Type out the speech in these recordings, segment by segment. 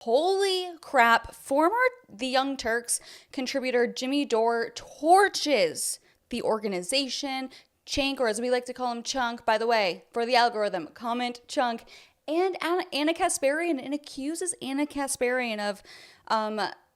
Holy crap. Former The Young Turks contributor Jimmy Dore torches the organization, Cenk, or as we like to call him, Chunk, by the way, for the algorithm, comment Chunk, and Ana Kasparian, and accuses Ana Kasparian of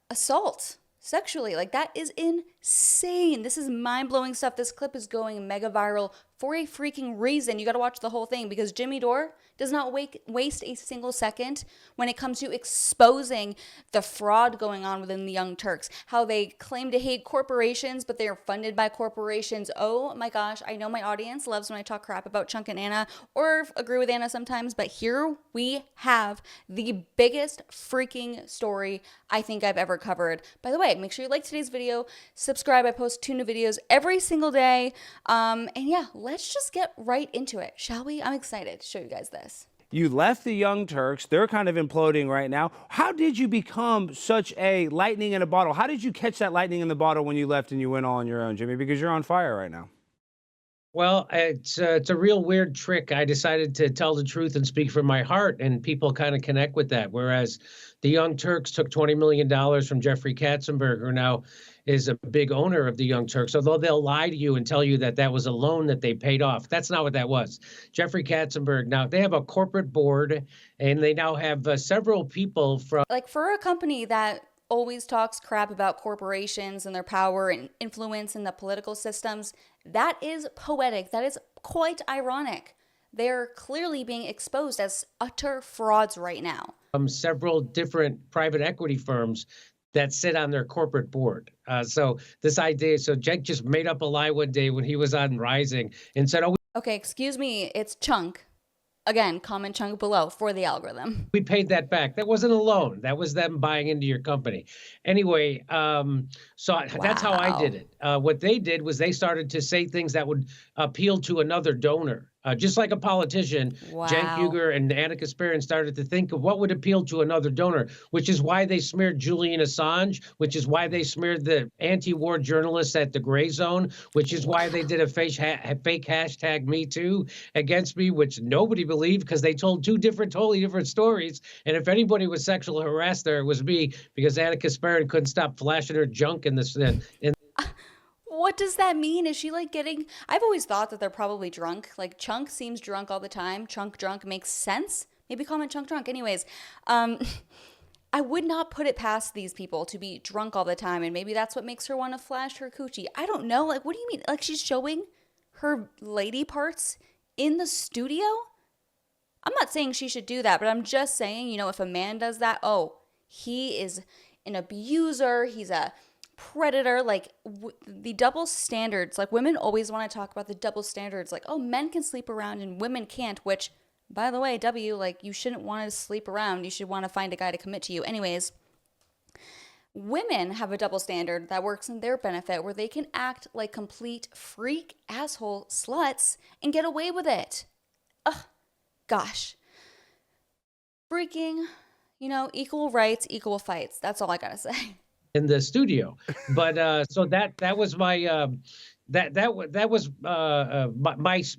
assault sexually. Like, that is insane. This is mind-blowing stuff. This clip is going mega viral for a freaking reason. You got to watch the whole thing because Jimmy Dore does not waste a single second when it comes to exposing the fraud going on within the Young Turks, how they claim to hate corporations, but they are funded by corporations. Oh my gosh, I know my audience loves when I talk crap about Cenk and Ana, or agree with Ana sometimes, but here we have the biggest freaking story I think I've ever covered. By the way, make sure you like today's video, subscribe. I post 2 new videos every single day. And yeah, let's just get right into it, shall we? I'm excited to show you guys this. You left the Young Turks. They're kind of imploding right now. How did you become such a lightning in a bottle? How did you catch that lightning in the bottle when you left and you went all on your own, Jimmy? Because you're on fire right now. Well, it's a real weird trick. I decided to tell the truth and speak from my heart, and people kind of connect with that. Whereas the Young Turks took $20 million from Jeffrey Katzenberg, who now is a big owner of the Young Turks, although they'll lie to you and tell you that that was a loan that they paid off. That's not what that was. Jeffrey Katzenberg, now they have a corporate board, and they now have several people from... Like, for a company that always talks crap about corporations and their power and influence in the political systems, that is poetic. That is quite ironic. They're clearly being exposed as utter frauds right now. Several different private equity firms that sit on their corporate board. So this idea, so Cenk just made up a lie one day when he was on Rising and said, oh, okay, excuse me, it's Chunk. Again, comment Chunk below for the algorithm. we paid that back. That wasn't a loan. That was them buying into your company. Anyway, that's how I did it. What they did was they started to say things that would appeal to another donor. Just like a politician, Cenk Uygur and Ana Kasparian started to think of what would appeal to another donor, which is why they smeared Julian Assange, which is why they smeared the anti-war journalists at the Gray Zone, which is why they did a fake hashtag Me Too against me, which nobody believed because they told totally different stories. And if anybody was sexually harassed there, it was me, because Ana Kasparian couldn't stop flashing her junk in this. What does that mean? Is she like getting... I've always thought that they're probably drunk. Like, Chunk seems drunk all the time. Chunk drunk makes sense. Maybe comment Chunk drunk. Anyways, I would not put it past these people to be drunk all the time, and maybe that's what makes her want to flash her coochie. I don't know. Like, what do you mean? Like, she's showing her lady parts in the studio? I'm not saying she should do that, but I'm just saying, you know, if a man does that, oh, he is an abuser. He's a predator. Like, the double standards. Like, women always want to talk about the double standards, like, oh, men can sleep around and women can't, which, by the way, like, you shouldn't want to sleep around. You should want to find a guy to commit to you. Anyways, women have a double standard that works in their benefit, where they can act like complete freak asshole sluts and get away with it. Ugh, gosh, freaking, you know, equal rights, equal fights. That's all I gotta say. In the studio. But so that was my that was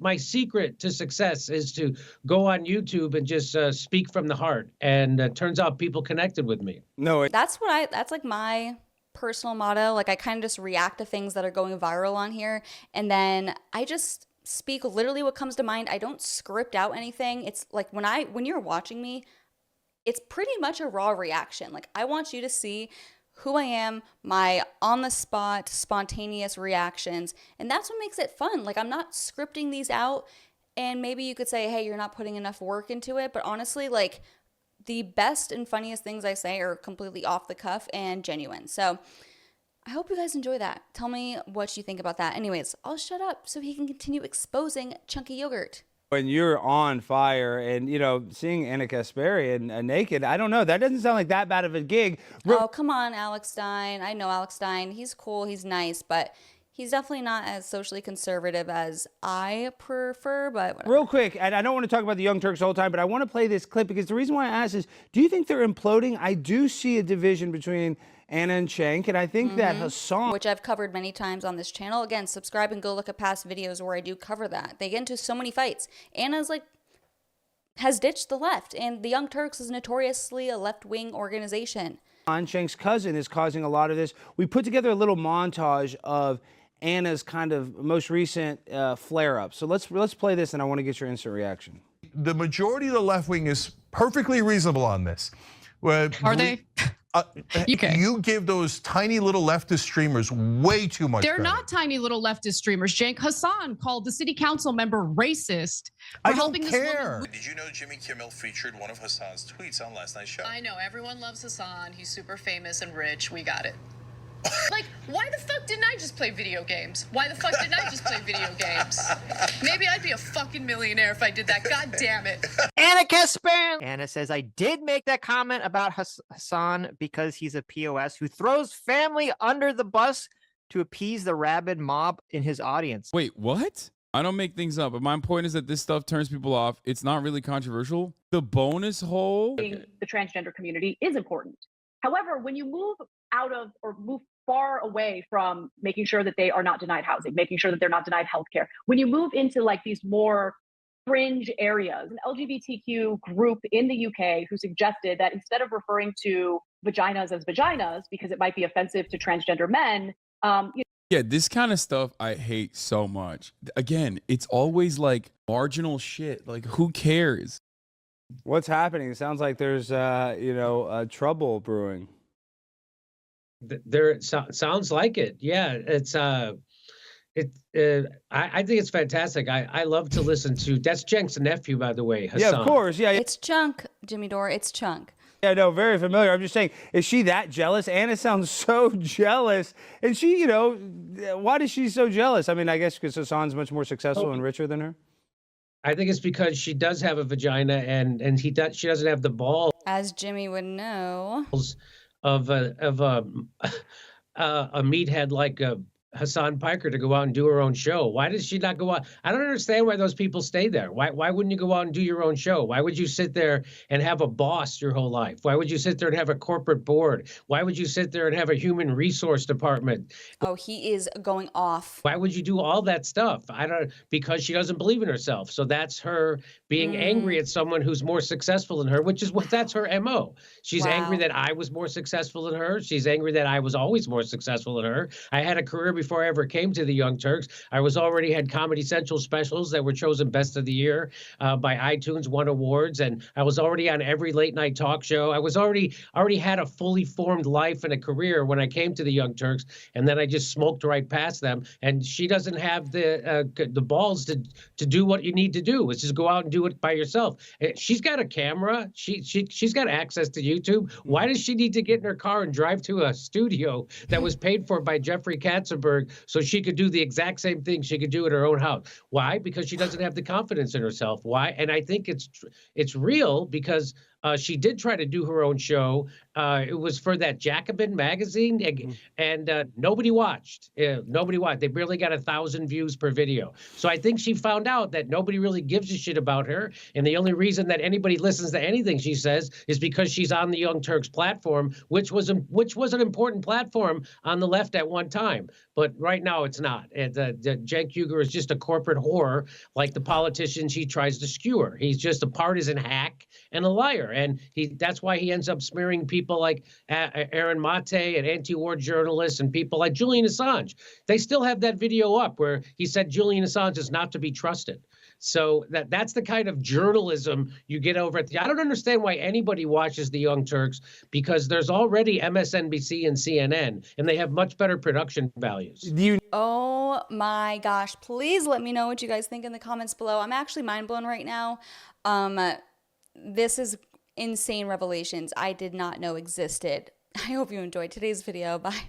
my secret to success, is to go on YouTube and just speak from the heart. And turns out people connected with me. No, that's like my personal motto. Like, I kind of just react to things that are going viral on here, and then I just speak literally what comes to mind. I don't script out anything. It's like when you're watching me, it's pretty much a raw reaction. Like, I want you to see who I am, my on-the-spot, spontaneous reactions, and that's what makes it fun. Like, I'm not scripting these out, and maybe you could say, hey, you're not putting enough work into it, but honestly, like, the best and funniest things I say are completely off the cuff and genuine. So I hope you guys enjoy that. Tell me what you think about that. Anyways, I'll shut up so he can continue exposing chunky yogurt. when you're on fire, and you know, seeing Ana Kasparian naked, I don't know, that doesn't sound like that bad of a gig. Oh, come on, Alex Stein. I know Alex Stein. He's cool. He's nice, but he's definitely not as socially conservative as I prefer, but whatever. Real quick, and I don't want to talk about the Young Turks all the time, but I want to play this clip because the reason why I asked is, do you think they're imploding? I do see a division between Ana and Cenk, and I think that Hassan, which I've covered many times on this channel. Again, subscribe and go look at past videos where I do cover that. They get into so many fights. Anna's like has ditched the left, and the Young Turks is notoriously a left-wing organization. Cenk's cousin is causing a lot of this. We put together a little montage of Anna's kind of most recent flare-up. So let's play this, and I want to get your instant reaction. The majority of the left wing is perfectly reasonable on this. Are they? Okay. You give those tiny little leftist streamers way too much They're credit. not tiny little leftist streamers. Cenk Hassan called the city council member racist for I don't helping care. this woman. Did you know Jimmy Kimmel featured one of Hassan's tweets on last night's show? I know, everyone loves Hassan. He's super famous and rich. We got it. Like, why the fuck didn't I just play video games? Why the fuck didn't I just play video games? Maybe I'd be a fucking millionaire if I did that. God damn it. Ana Kasparian. Ana says, I did make that comment about Hassan because he's a POS who throws family under the bus to appease the rabid mob in his audience. Wait, what? I don't make things up, but my point is that this stuff turns people off. It's not really controversial. The bonus hole. The transgender community is important. However, when you move out of or move far away from making sure that they are not denied housing, making sure that they're not denied healthcare, when you move into like these more fringe areas, an LGBTQ group in the UK who suggested that instead of referring to vaginas as vaginas because it might be offensive to transgender men, Yeah, this kind of stuff I hate so much. Again, it's always like marginal shit. Like, who cares? What's happening? It sounds like there's, trouble brewing. There sounds like it. Yeah, it's I think it's fantastic. I love to listen to. That's Cenk's nephew, by the way, Hassan. Yeah, of course. Yeah. It's Chunk, Jimmy Dore. It's Chunk. Yeah, no, very familiar. I'm just saying, is she that jealous? Anna sounds so jealous. And she, why is she so jealous? I mean, I guess because Hassan's much more successful and richer than her. I think it's because she does have a vagina and she doesn't have the balls. As Jimmy would know. Of a meathead like Hassan Piker to go out and do her own show. Why does she not go out? I don't understand why those people stay there. Why wouldn't you go out and do your own show? Why would you sit there and have a boss your whole life? Why would you sit there and have a corporate board? Why would you sit there and have a human resource department? Oh, he is going off. Why would you do all that stuff? Because she doesn't believe in herself. So that's her being angry at someone who's more successful than her, that's her MO. She's angry that I was more successful than her. She's angry that I was always more successful than her. I had a career before I ever came to the Young Turks. I already had Comedy Central specials that were chosen Best of the Year by iTunes, won awards, and I was already on every late night talk show. I was already had a fully formed life and a career when I came to the Young Turks, and then I just smoked right past them. And she doesn't have the balls to do what you need to do. It's just go out and do it by yourself. She's got a camera. She's got access to YouTube. Why does she need to get in her car and drive to a studio that was paid for by Jeffrey Katzenberg so she could do the exact same thing she could do at her own house? Why? Because she doesn't have the confidence in herself. Why? And I think it's real because she did try to do her own show. It was for that Jacobin magazine, and nobody watched. Nobody watched. They barely got 1,000 views per video. So I think she found out that nobody really gives a shit about her, and the only reason that anybody listens to anything she says is because she's on the Young Turks platform, which was an important platform on the left at one time. But right now it's not. And Cenk Uygur is just a corporate whore, like the politicians he tries to skewer. He's just a partisan hack and a liar. And that's why he ends up smearing people like Aaron Mate and anti-war journalists and people like Julian Assange. They still have that video up where he said Julian Assange is not to be trusted. So that's the kind of journalism you get over at I don't understand why anybody watches the Young Turks, because there's already MSNBC and CNN, and they have much better production values. Oh my gosh. Please let me know what you guys think in the comments below. I'm actually mind blown right now. This is insane revelations I did not know existed. I hope you enjoyed today's video. Bye.